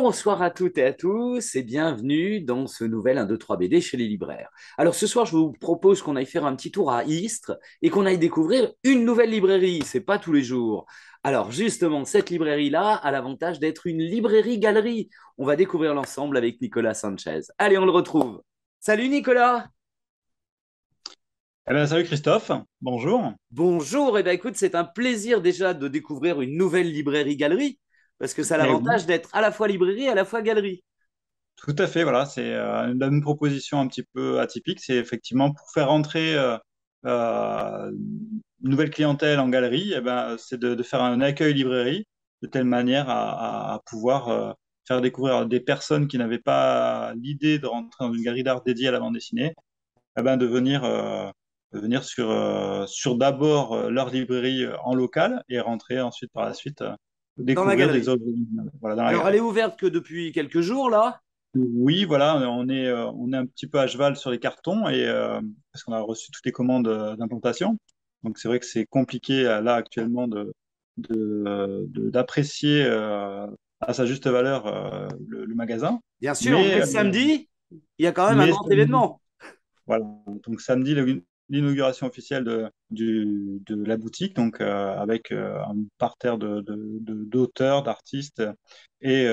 Bonsoir à toutes et à tous et bienvenue dans ce nouvel 1, 2, 3 BD chez les libraires. Alors ce soir, je vous propose qu'on aille faire un petit tour à Istres et qu'on aille découvrir une nouvelle librairie. C'est pas tous les jours. Alors justement, cette librairie-là a l'avantage d'être une librairie-galerie. On va découvrir l'ensemble avec Nicolas Sanchez. Allez, on le retrouve. Salut Nicolas. Eh ben, salut Christophe, bonjour. Bonjour. Eh bien écoute, c'est un plaisir déjà de découvrir une nouvelle librairie-galerie parce que ça a Eh oui, l'avantage d'être à la fois librairie et à la fois galerie. tout à fait, voilà, c'est une proposition un petit peu atypique. C'est effectivement pour faire entrer une nouvelle clientèle en galerie, eh ben, c'est de faire un accueil librairie de telle manière à pouvoir faire découvrir à des personnes qui n'avaient pas l'idée de rentrer dans une galerie d'art dédiée à la bande dessinée, eh ben, de venir sur d'abord leur librairie en local et rentrer ensuite par la suite Dans la découvrir des galerie. œuvres originales, voilà, dans la Alors, elle galerie. est ouverte que depuis quelques jours, là. Oui, voilà, on est un petit peu à cheval sur les cartons et parce qu'on a reçu toutes les commandes d'implantation. Donc c'est vrai que c'est compliqué là actuellement d'apprécier à sa juste valeur le magasin. Bien sûr, Mais, mais samedi, il y a quand même un mais grand événement. voilà, donc samedi, l'inauguration officielle de la boutique, donc avec un parterre d'auteurs, d'artistes et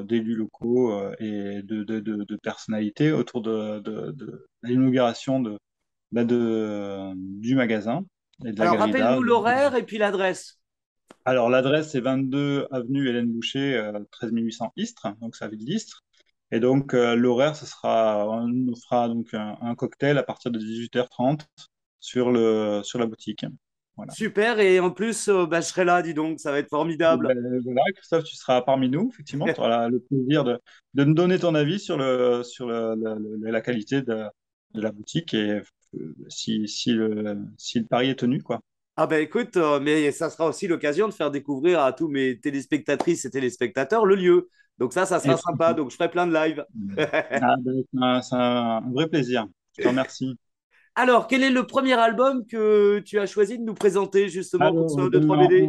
d'élus locaux et de personnalités autour de l'inauguration du magasin et de la Alors, galerie d'art. rappelle-nous l'horaire et puis l'adresse. Alors l'adresse c'est 22 avenue Hélène Boucher, 13 800 Istres, donc c'est la ville d'Istres. Et donc, l'horaire, on nous fera donc un cocktail à partir de 18h30 sur la boutique. Voilà. Super, et en plus, bah, je serai là, dis donc, ça va être Et formidable. ben, voilà, Christophe, tu seras parmi nous, effectivement. Tu auras le plaisir de nous donner ton avis sur la qualité de la boutique et si le pari est tenu, quoi. Ah ben écoute, mais ça sera aussi l'occasion de faire découvrir à tous mes téléspectatrices et téléspectateurs le lieu. Donc ça Et sera sympa, donc je ferai plein de live. ah, ben, c'est un vrai plaisir. Je te remercie. Alors, quel est le premier album que tu as choisi de nous présenter justement pour ce Alors, 2 3 BD?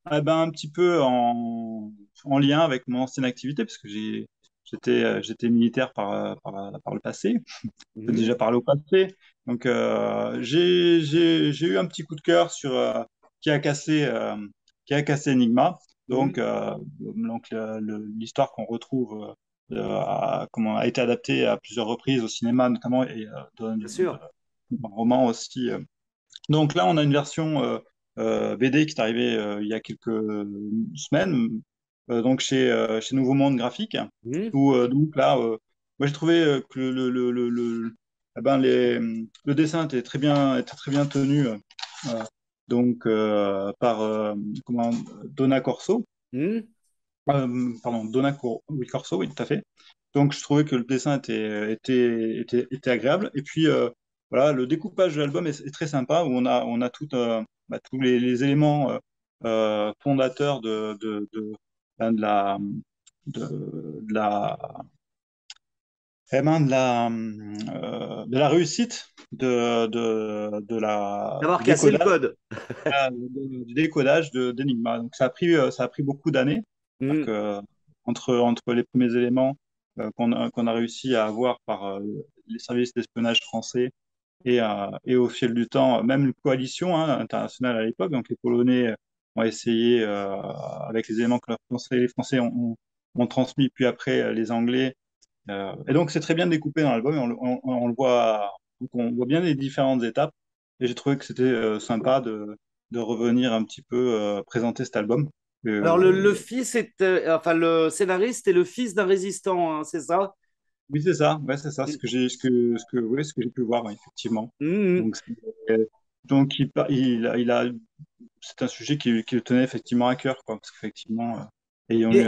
ah ben, un petit peu en lien avec mon ancienne activité, parce que j'étais militaire par le passé, Mhm. déjà par le passé. Donc, j'ai eu un petit coup de cœur sur qui a cassé, euh, qui a cassé Enigma. Donc, Mhm. l'histoire qu'on retrouve a été adaptée à plusieurs reprises au cinéma, notamment, et Bien sûr. un roman aussi. Donc là, on a une version BD qui est arrivée il y a quelques semaines, donc chez Nouveau Monde Graphique, Mhm. où donc là, moi j'ai trouvé que eh ben, le dessin était très bien tenu, euh, donc par Donna Corso, Mhm. pardon, oui, Corso, oui, tout à fait. Donc je trouvais que le dessin était agréable. Et puis voilà, le découpage de l'album est très sympa, où on a tous les éléments fondateurs ben, de la, vraiment de la réussite D'avoir cassé le code. du décodage d'Enigma. Donc ça a pris beaucoup d'années. C'est-à-dire Mhm. que, entre les premiers éléments qu'on a réussi à avoir par les services d'espionnage français et au fil du temps, même une coalition internationale à l'époque, donc les Polonais ont essayé, avec les éléments que les Français ont transmis, puis après les Anglais. Et donc c'est très bien découpé dans l'album, et on le voit, donc on voit bien les différentes étapes, et j'ai trouvé que c'était sympa de revenir un petit peu présenter cet album. Alors, le fils est, enfin, le scénariste est le fils d'un résistant, hein, c'est ça? Oui, c'est ça. Ouais, c'est ça. Ce que j'ai pu voir, ouais, effectivement. Mhm. Donc, c'est un sujet qui le tenait effectivement à cœur, quoi, parce qu'effectivement, ayant eu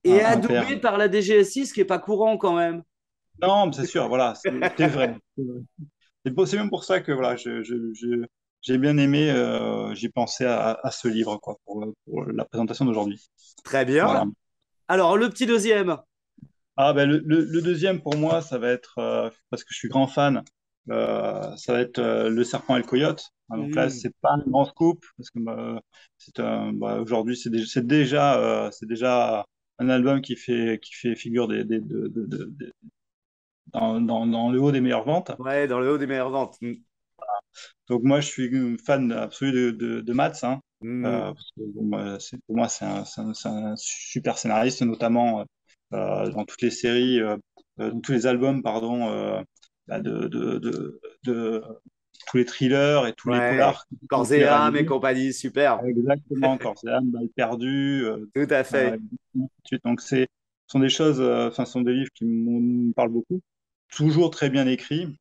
Et, et un père. adoubé par la DGSI, ce qui est pas courant quand même. Non, mais c'est sûr, voilà, c'est vrai. C'est même pour ça que voilà, j'ai bien aimé, j'ai pensé à ce livre, quoi, pour la présentation d'aujourd'hui. Très Voilà. bien. Alors, le petit deuxième. Ah, ben, le deuxième pour moi, ça va être, parce que je suis grand fan, ça va être Le Serpent et le Coyote. Ah, donc là, Mhm. c'est pas un grand scoop, parce que aujourd'hui, c'est déjà un album qui fait figure dans le haut des meilleures ventes. Ouais, dans le haut des meilleures ventes. Donc moi, je suis fan absolu de Mads, hein. Mm. Parce que, bon, pour moi, c'est un super scénariste, notamment dans toutes les séries, dans tous les albums, pardon, bah, de tous les thrillers et tous les Ouais, polars qu'il Corps a et pu âme et réaliser. compagnie, super. Exactement, Corps et âme, Balle perdue, Tout à euh, fait. et ainsi de suite. Donc ce sont des choses, enfin, ce sont des livres qui me parlent beaucoup, toujours très bien écrits.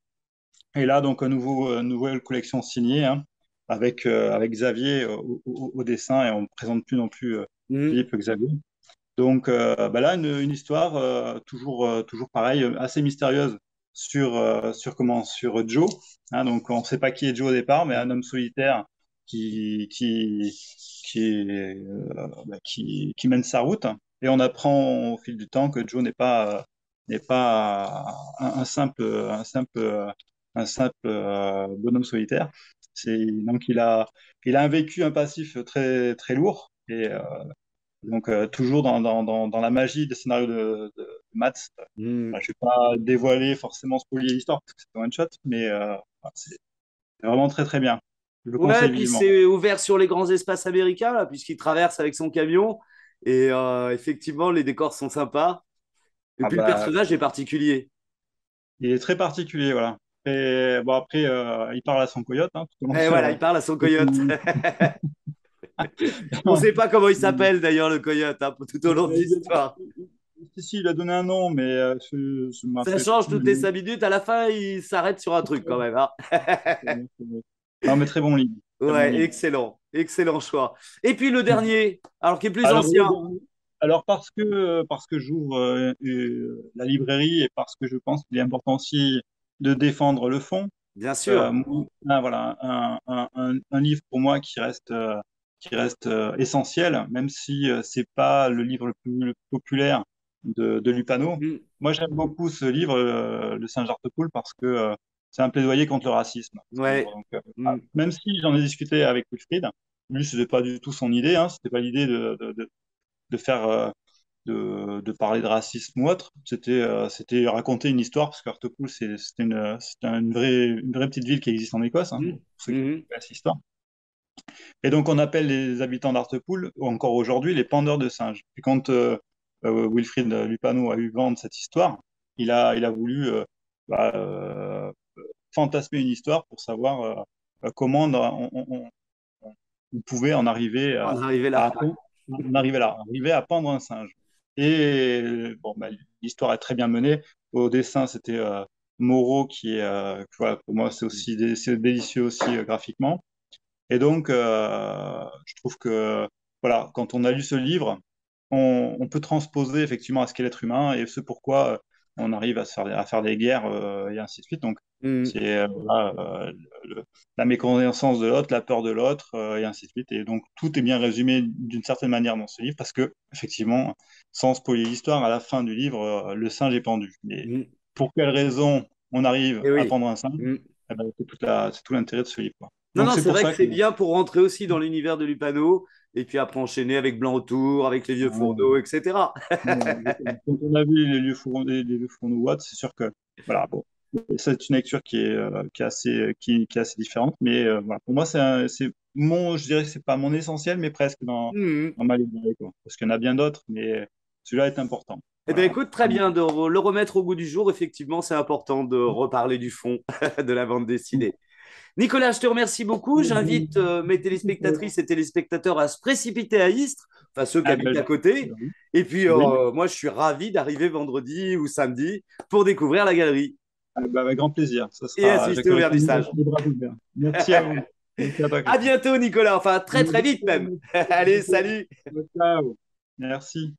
Et là, donc, nouvelle collection signée, hein, avec Xavier au dessin, et on ne présente plus non plus Mm. Philippe Xavier. Donc bah là, une histoire toujours pareil, assez mystérieuse sur Joe. Hein, donc on ne sait pas qui est Joe au départ, mais un homme solitaire qui, qui, qui mène sa route. Et on apprend au fil du temps que Joe n'est pas un simple bonhomme solitaire. Donc il a un vécu, un passif très, très lourd. Et donc, toujours dans la magie des scénarios de Maths. Mm. Je ne vais pas dévoiler forcément, spoiler l'histoire parce que c'est un one shot, mais c'est vraiment très très bien. Je le Ouais, conseille puis vivement. c'est ouvert sur les grands espaces américains, là, puisqu'il traverse avec son camion. Et effectivement, les décors sont sympas. Et Ah puis le bah, personnage est particulier. il est très particulier, voilà. Et bon, après, il parle à son coyote, hein, tout au long Et voilà, il parle à son coyote. On ne sait pas comment il s'appelle d'ailleurs, le coyote, hein, tout au long de l'histoire. Si, il a donné un nom, mais je ne me Ça rappelle change plus le toutes les nom. 5 minutes. À la fin, il s'arrête sur un truc quand même, hein. Non, mais très bon livre. Très bon Ouais, livre. excellent. Excellent choix. Et puis le dernier, alors qui est plus Alors, le ancien, dernier- alors parce que j'ouvre la librairie et parce que je pense qu'il est important aussi de défendre le fond. bien sûr. Voilà, un livre pour moi qui reste essentiel, même si c'est pas le livre le plus populaire de Lupano. Mm. Moi, j'aime beaucoup ce livre, Le Singe Artepoul, parce que c'est un plaidoyer contre le racisme, ce livre. Ouais. Donc, Mm. même si j'en ai discuté avec Wilfried, lui, c'était pas du tout son idée, hein, c'était pas l'idée de faire de parler de racisme ou autre. C'était raconter une histoire, parce qu'Hartlepool, c'est une vraie petite ville qui existe en Écosse, hein, Mm. pour ceux qui Mhm. connaissent l'histoire. Et donc, on appelle les habitants d'Hartlepool, encore aujourd'hui, les pendeurs de singes. Et quand Wilfrid Lupano a eu vent de cette histoire, il a voulu bah, fantasmer une histoire pour savoir comment on pouvait en arriver On est arrivé à, là. en arriver là, arriver à pendre un singe. Et bon, bah, l'histoire est très bien menée. Au dessin, c'était Moreau voilà, pour moi, c'est délicieux aussi graphiquement. Et donc, je trouve que voilà, quand on a lu ce livre, on peut transposer effectivement à ce qu'est l'être humain et ce pourquoi on arrive à faire des guerres et ainsi de suite. Donc, Mm. c'est voilà, la méconnaissance de l'autre, la peur de l'autre et ainsi de suite. Et donc, tout est bien résumé d'une certaine manière dans ce livre parce que, effectivement, sans spoiler l'histoire, à la fin du livre, le singe est pendu. Mais Mm. pour quelle raison on arrive Et à oui. pendre un singe? Mm. Eh ben, c'est tout l'intérêt de ce livre, quoi. Non, Donc, non, c'est c'est pour vrai que ça que c'est bien pour rentrer aussi dans l'univers de Lupano et puis après enchaîner avec Blanc autour, avec les vieux euh, fourneaux, etc. quand on a vu les lieux fourneaux Watt, c'est sûr que voilà, bon, c'est une lecture qui est assez différente. Mais voilà, pour moi, je dirais que c'est pas mon essentiel, mais presque Mm. dans ma librairie, quoi. Parce qu'il y en a bien d'autres, mais celui-là est important. Eh bien, Voilà. écoute, très bien de le remettre au goût du jour. Effectivement, c'est important de reparler du fond de la bande dessinée. Nicolas, je te remercie beaucoup. J'invite mes téléspectatrices et téléspectateurs à se précipiter à Istres, enfin ceux qui Ah, habitent ben, à côté. Et puis, oui, moi, je suis ravi d'arriver vendredi ou samedi pour découvrir la galerie ah, ben, avec grand plaisir. et assister au J'accueille vernissage. les bras ouverts. Merci à vous. Merci à toi, À Christophe. bientôt, Nicolas. Enfin, très, très vite même. Allez, salut. Ciao. Merci.